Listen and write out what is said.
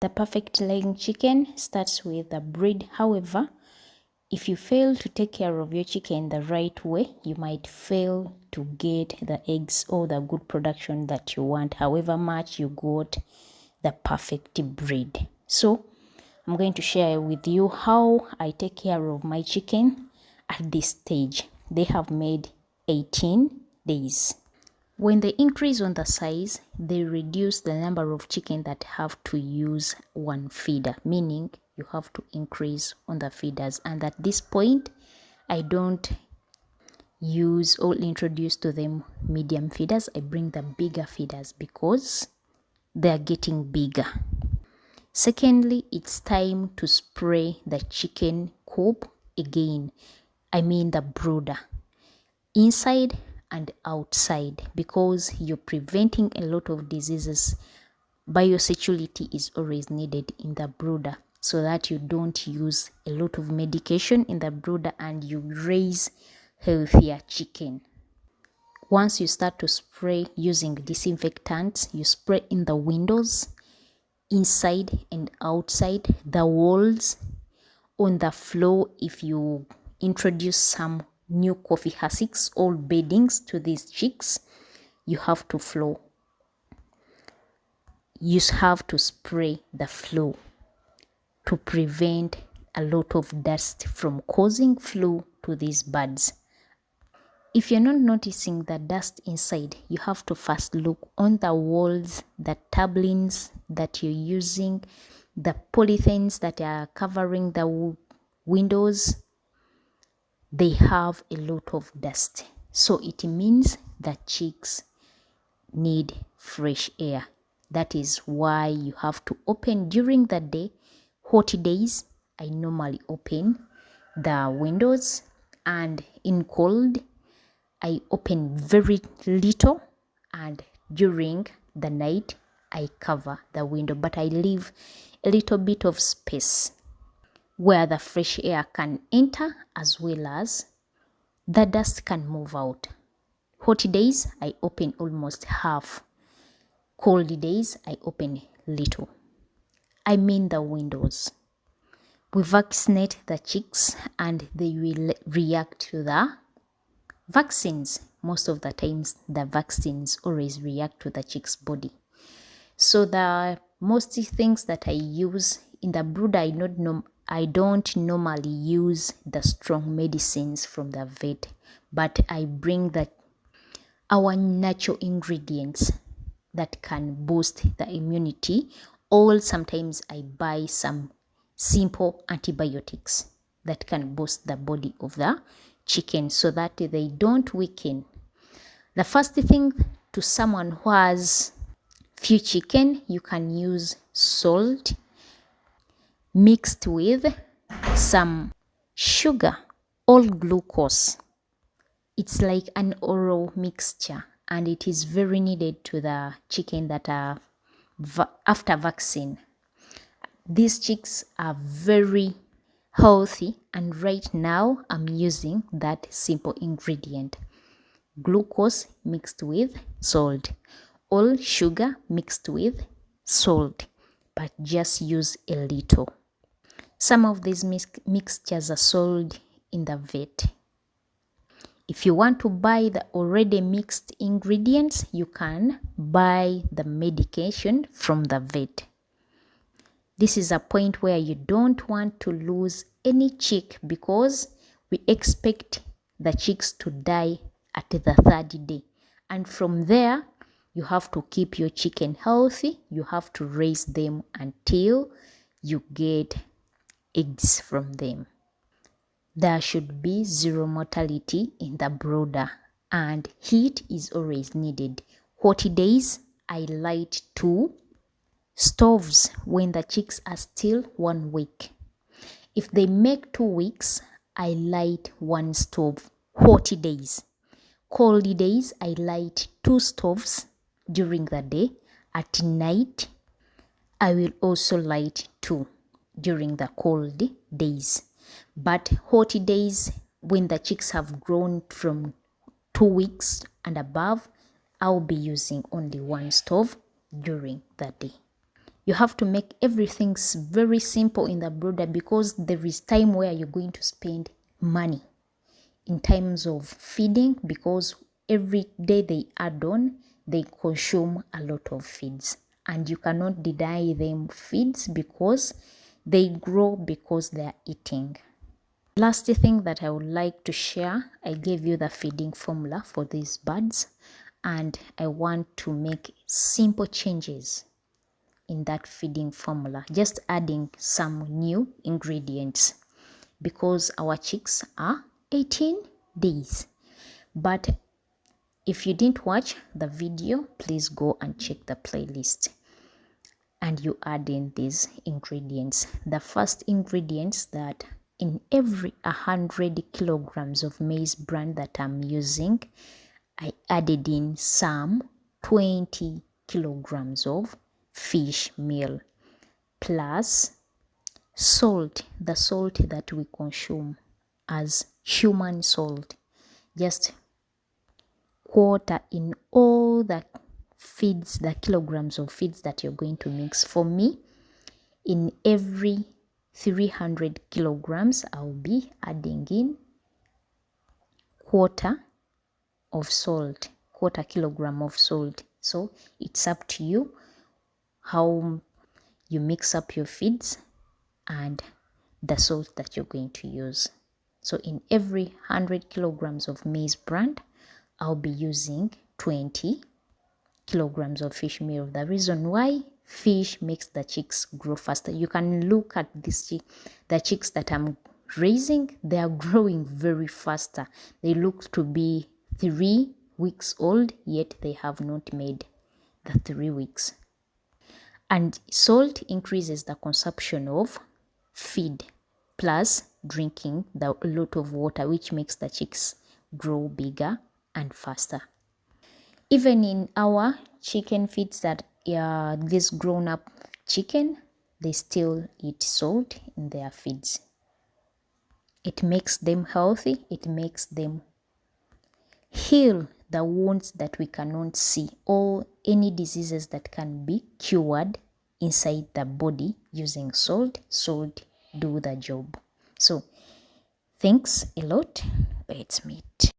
The perfect laying chicken starts with the breed. However, if you fail to take care of your chicken the right way, you might fail to get the eggs or the good production that you want, however much you got the perfect breed. So I'm going to share with you how I take care of my chicken at this stage. They have made 18 days. When they increase on the size, they reduce the number of chicken that have to use one feeder, meaning you have to increase on the feeders. And at this point, I don't use or introduce to them medium feeders. I bring the bigger feeders because they are getting bigger. Secondly, it's time to spray the chicken coop again. I mean the brooder, inside and outside, because you're preventing a lot of diseases. Biosecurity is always needed in the brooder so that you don't use a lot of medication in the brooder and you raise healthier chicken. Once you start to spray using disinfectants, you spray in the windows, inside and outside, the walls, on the floor. If you introduce some new coffee hussicks or beddings to these chicks, you have to floor. You have to spray the floor to prevent a lot of dust from causing flu to these birds. If you're not noticing the dust inside, you have to first look on the walls, the tablings that you're using, the polythenes that are covering the windows. They have a lot of dust. So it means that chicks need fresh air. That is why you have to open during the day. Hot days, I normally open the windows, and in cold, I open very little, and during the night, I cover the window, but I leave a little bit of space where the fresh air can enter as well as the dust can move out. Hot days, I open almost half. Cold days, I open little. I mean the windows. We vaccinate the chicks and they will react to the vaccines. Most of the times, the vaccines always react to the chick's body. So the most things that I use in the brooder, I don't normally use the strong medicines from the vet, but I bring our natural ingredients that can boost the immunity, or sometimes I buy some simple antibiotics that can boost the body of the chicken so that they don't weaken. The first thing, to someone who has few chicken, you can use salt mixed with some sugar or glucose. It's like an oral mixture, and it is very needed to the chicken that are after vaccine. These chicks are very healthy, and right now I'm using that simple ingredient: glucose mixed with salt, or sugar mixed with salt, but just use a little. Some of these mixtures are sold in the vet. If you want to buy the already mixed ingredients, you can buy the medication from the vet. This is a point where you don't want to lose any chick, because we expect the chicks to die at the 3rd day. And from there, you have to keep your chicken healthy. You have to raise them until you get eggs from them. There should be zero mortality in the brooder, and heat is always needed. Hot days, I light 2 stoves when the chicks are still 1 week. If they make 2 weeks, I light 1 stove. Hot days. Cold days, I light 2 stoves during the day. At night, I will also light 2 during the cold days. But hot days, when the chicks have grown from 2 weeks and above, I'll be using only 1 stove during the day. You have to make everything very simple in the brooder, because there is time where you're going to spend money in terms of feeding, because every day they add on, they consume a lot of feeds, and you cannot deny them feeds because they grow because they are eating. Last thing that I would like to share, I gave you the feeding formula for these birds, and I want to make simple changes in that feeding formula, just adding some new ingredients, because our chicks are 18 days. But if you didn't watch the video, please go and check the playlist and you add in these ingredients. The first ingredients, that in every 100 kilograms of maize bran that I'm using, I added in some 20 kilograms of fish meal plus salt, the salt that we consume as human salt, just quarter in all the feeds, the kilograms of feeds that you're going to mix. For me, in every 300 kilograms, I'll be adding in quarter kilogram of salt. So it's up to you how you mix up your feeds and the salt that you're going to use. So in every 100 kilograms of maize bran, I'll be using 20 kilograms of fish meal. The reason why, fish makes the chicks grow faster. You can look at this the chicks that I'm raising, they are growing very faster. They look to be 3 weeks old, yet they have not made the 3 weeks. And salt increases the consumption of feed, plus drinking a lot of water, which makes the chicks grow bigger and faster. Even in our chicken feeds, that this grown-up chicken, they still eat salt in their feeds. It makes them healthy. It makes them heal the wounds that we cannot see, or any diseases that can be cured inside the body using salt. Salt do the job. So thanks a lot. Let's meet.